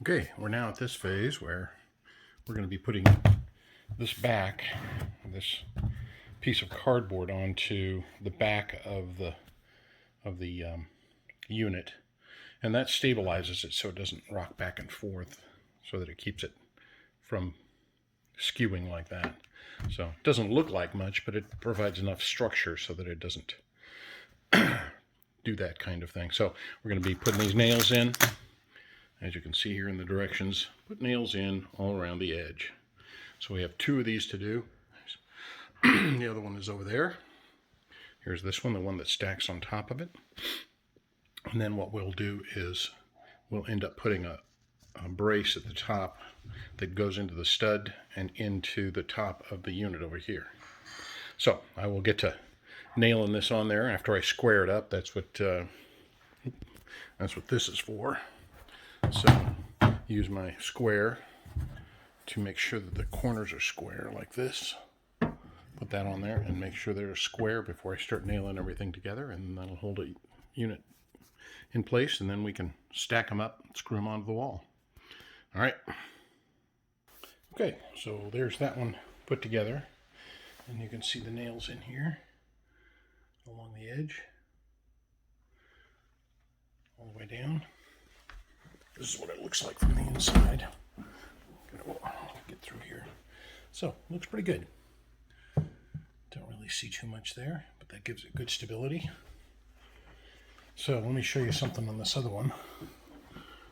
Okay, we're now at this phase where we're going to be putting this piece of cardboard onto the back of the unit, and that stabilizes it so it doesn't rock back and forth, so that it keeps it from skewing like that. So it doesn't look like much, but it provides enough structure so that it doesn't do that kind of thing. So we're going to be putting these nails in. As you can see here in the directions, put nails in all around the edge. So we have 2 of these to do. The other one is over there. Here's this one, the one that stacks on top of it. And then what we'll do is we'll end up putting a brace at the top that goes into the stud and into the top of the unit over here. So I will get to nailing this on there after I square it up. That's what this is for. So use my square to make sure that the corners are square like this. Put that on there and make sure they're square before I start nailing everything together, and that'll hold a unit in place, and then we can stack them up and screw them onto the wall. All right. Okay, so there's that one put together, and you can see the nails in here along the edge all the way down. This is what it looks like from the inside. Get through here. So, looks pretty good. Don't really see too much there, but that gives it good stability. So, let me show you something on this other one.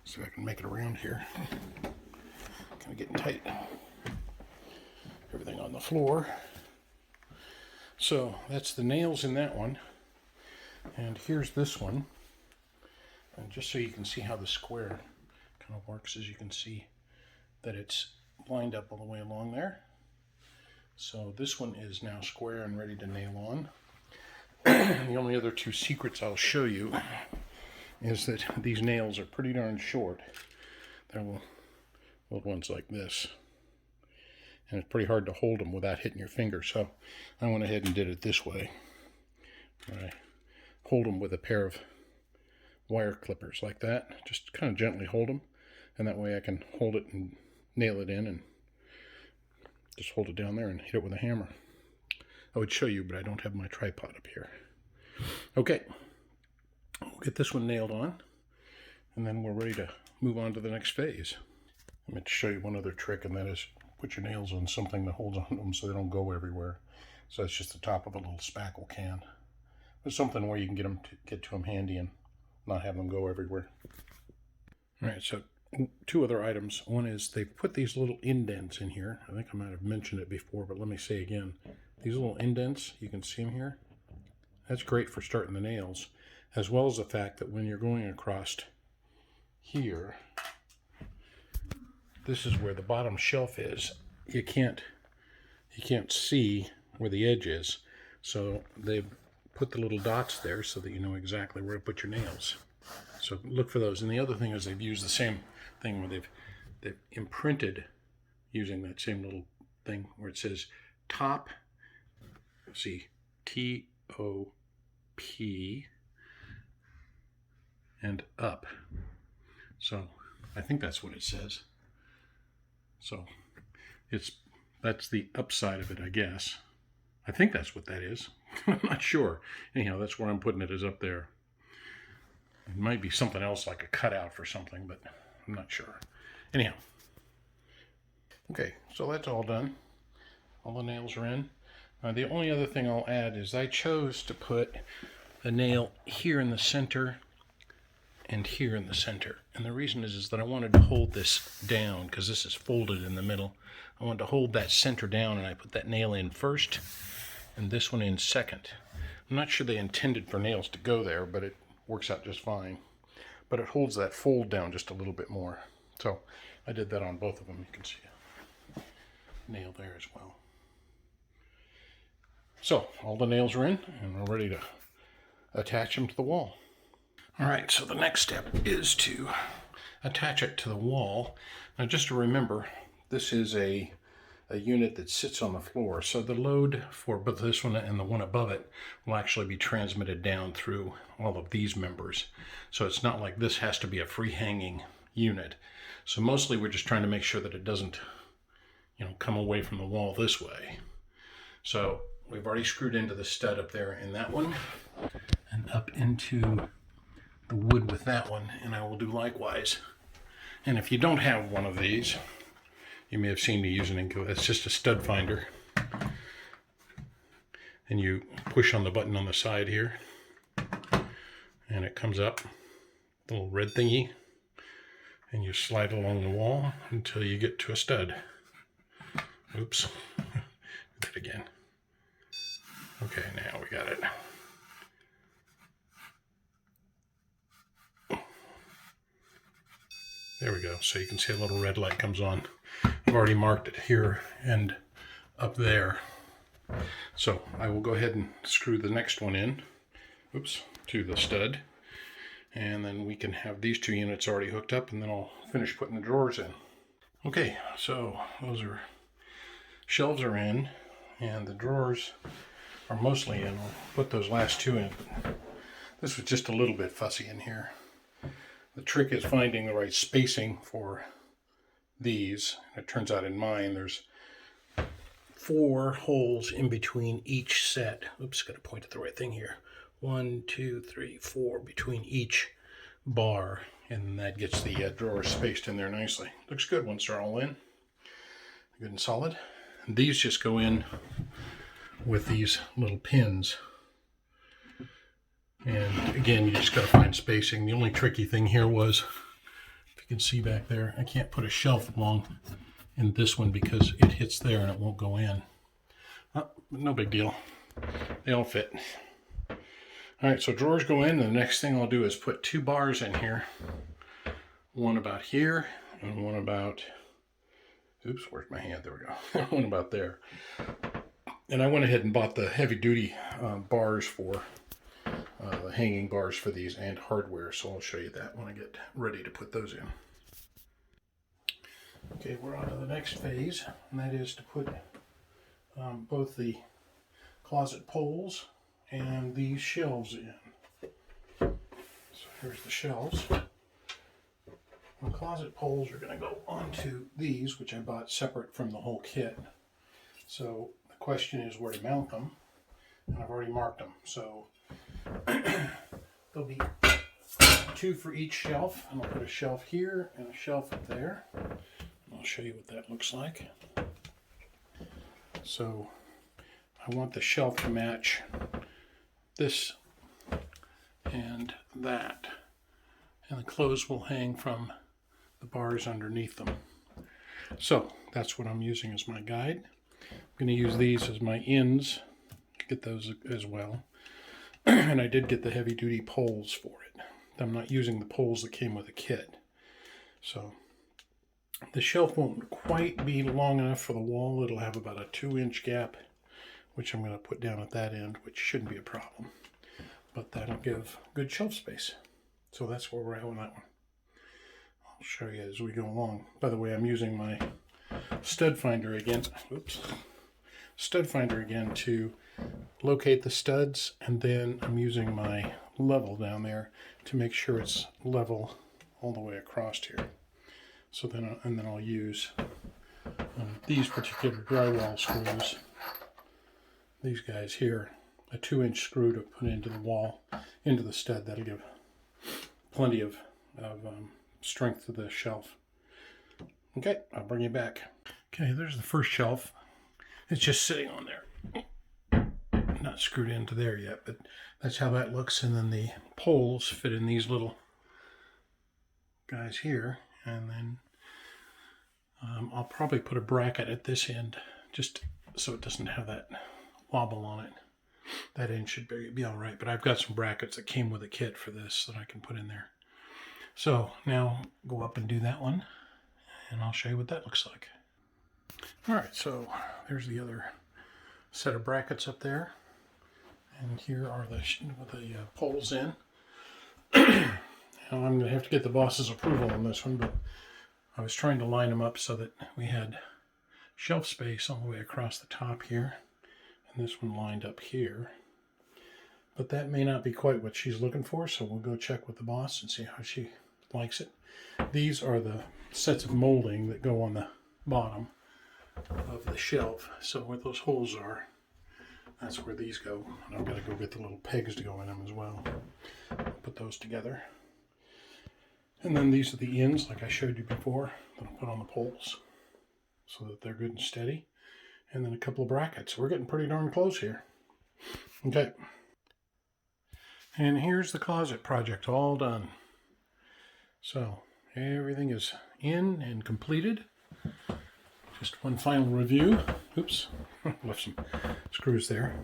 See if I can make it around here. Kind of getting tight. Everything on the floor. So, that's the nails in that one. And here's this one. And just so you can see how the square kind of works, as you can see that it's lined up all the way along there. So this one is now square and ready to nail on. And the only other 2 secrets I'll show you is that these nails are pretty darn short. They're little ones like this. And it's pretty hard to hold them without hitting your finger. So I went ahead and did it this way. I hold them with a pair of wire clippers like that. Just kind of gently hold them, and that way I can hold it and nail it in, and just hold it down there and hit it with a hammer. I would show you, but I don't have my tripod up here. Okay, we'll get this one nailed on, and then we're ready to move on to the next phase. I'm going to show you one other trick, and that is put your nails on something that holds on to them so they don't go everywhere. So it's just the top of a little spackle can. But something where you can get to them handy and not have them go everywhere. All right, so 2 other items. One is they put these little indents in here. I think I might have mentioned it before, but let me say again. These little indents, you can see them here. That's great for starting the nails, as well as the fact that when you're going across here, this is where the bottom shelf is. You can't see where the edge is, so they've put the little dots there so that you know exactly where to put your nails. So look for those. And the other thing is they've used the same thing where they've imprinted using that same little thing where it says top, see, T-O-P and up. So I think that's what it says. So that's the upside of it, I guess. I think that's what that is. I'm not sure. Anyhow, that's where I'm putting it, is up there. It might be something else like a cutout for something, but I'm not sure. Anyhow. Okay, so that's all done. All the nails are in. The only other thing I'll add is I chose to put a nail here in the center and here in the center. And the reason is that I wanted to hold this down because this is folded in the middle. I wanted to hold that center down, and I put that nail in first and this one in second. I'm not sure they intended for nails to go there, but it works out just fine. But it holds that fold down just a little bit more. So I did that on both of them. You can see a nail there as well. So all the nails are in, and we're ready to attach them to the wall. All right, so the next step is to attach it to the wall. Now just to remember, this is a unit that sits on the floor, so the load for both this one and the one above it will actually be transmitted down through all of these members. So it's not like this has to be a free hanging unit. So mostly we're just trying to make sure that it doesn't, you know, come away from the wall this way. So we've already screwed into the stud up there in that one and up into the wood with that one, and I will do likewise. And if you don't have one of these, you may have seen me using it. It's just a stud finder. And you push on the button on the side here, and it comes up, the little red thingy, and you slide along the wall until you get to a stud. Oops, do that again. Okay, now we got it. There we go. So you can see a little red light comes on. I've already marked it here and up there. So I will go ahead and screw the next one in, oops, to the stud. And then we can have these two units already hooked up, and then I'll finish putting the drawers in. Okay, so shelves are in, and the drawers are mostly in. I'll put those last two in. This was just a little bit fussy in here. The trick is finding the right spacing for these. It turns out in mine there's 4 holes in between each set. Oops, gotta point at the right thing here. 1, 2, 3, 4 between each bar, and that gets the drawers spaced in there nicely. Looks good once they're all in. Good and solid. And these just go in with these little pins. And again, you just got to find spacing. The only tricky thing here was, if you can see back there, I can't put a shelf along in this one because it hits there and it won't go in. No big deal. They all fit. All right, so drawers go in, and the next thing I'll do is put 2 bars in here. One about here and one about, oops, where's my hand? There we go. One about there. And I went ahead and bought the heavy duty bars for the hanging bars for these and hardware, so I'll show you that when I get ready to put those in. Okay, we're on to the next phase, and that is to put both the closet poles and these shelves in. So here's the shelves. The closet poles are going to go onto these, which I bought separate from the whole kit. So the question is where to mount them, and I've already marked them. So there'll be 2 for each shelf, and I'll put a shelf here and a shelf up there. And I'll show you what that looks like. So I want the shelf to match this and that, and the clothes will hang from the bars underneath them. So that's what I'm using as my guide. I'm going to use these as my ends, get those as well. And I did get the heavy duty poles for it. I'm not using the poles that came with the kit. So the shelf won't quite be long enough for the wall. It'll have about a 2-inch gap, which I'm going to put down at that end, which shouldn't be a problem. But that'll give good shelf space. So that's where we're at on that one. I'll show you as we go along. By the way, I'm using my stud finder again. Oops. Stud finder again to locate the studs, and then I'm using my level down there to make sure it's level all the way across here. So then, I'll use these particular drywall screws. These guys here, a 2-inch screw to put into the wall, into the stud. That'll give plenty of strength to the shelf. Okay, I'll bring you back. Okay, there's the first shelf. It's just sitting on there. Not screwed into there yet, but that's how that looks. And then the poles fit in these little guys here. And then I'll probably put a bracket at this end just so it doesn't have that wobble on it. That end should be all right, but I've got some brackets that came with a kit for this that I can put in there. So now go up and do that one, and I'll show you what that looks like. All right, so there's the other set of brackets up there, and here are the poles in. Now I'm going to have to get the boss's approval on this one, but I was trying to line them up so that we had shelf space all the way across the top here, and this one lined up here. But that may not be quite what she's looking for, so we'll go check with the boss and see how she likes it. These are the sets of molding that go on the bottom of the shelf. So where those holes are, that's where these go. And I've got to go get the little pegs to go in them as well. Put those together. And then these are the ends, like I showed you before, that I'll put on the poles so that they're good and steady. And then a couple of brackets. We're getting pretty darn close here. Okay. And here's the closet project all done. So everything is in and completed. Just one final review. Oops, left some screws there.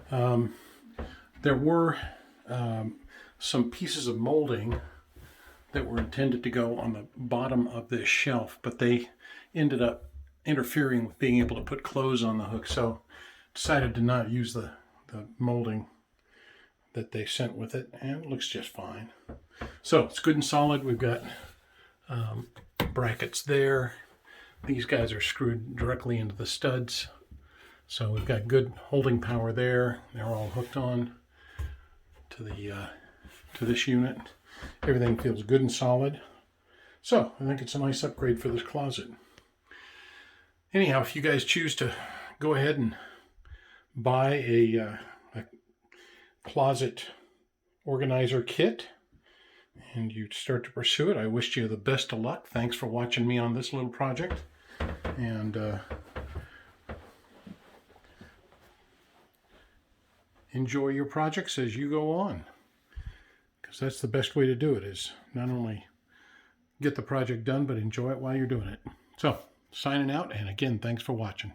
There were some pieces of molding that were intended to go on the bottom of this shelf, but they ended up interfering with being able to put clothes on the hook, so decided to not use the molding that they sent with it, and it looks just fine. So it's good and solid. We've got brackets there. These guys are screwed directly into the studs, so we've got good holding power there. They're all hooked on to the to this unit. Everything feels good and solid. So I think it's a nice upgrade for this closet. Anyhow, if you guys choose to go ahead and buy a closet organizer kit and you start to pursue it, I wish you the best of luck. Thanks for watching me on this little project, and enjoy your projects as you go on, because that's the best way to do it, is not only get the project done but enjoy it while you're doing it. So signing out, and again, thanks for watching.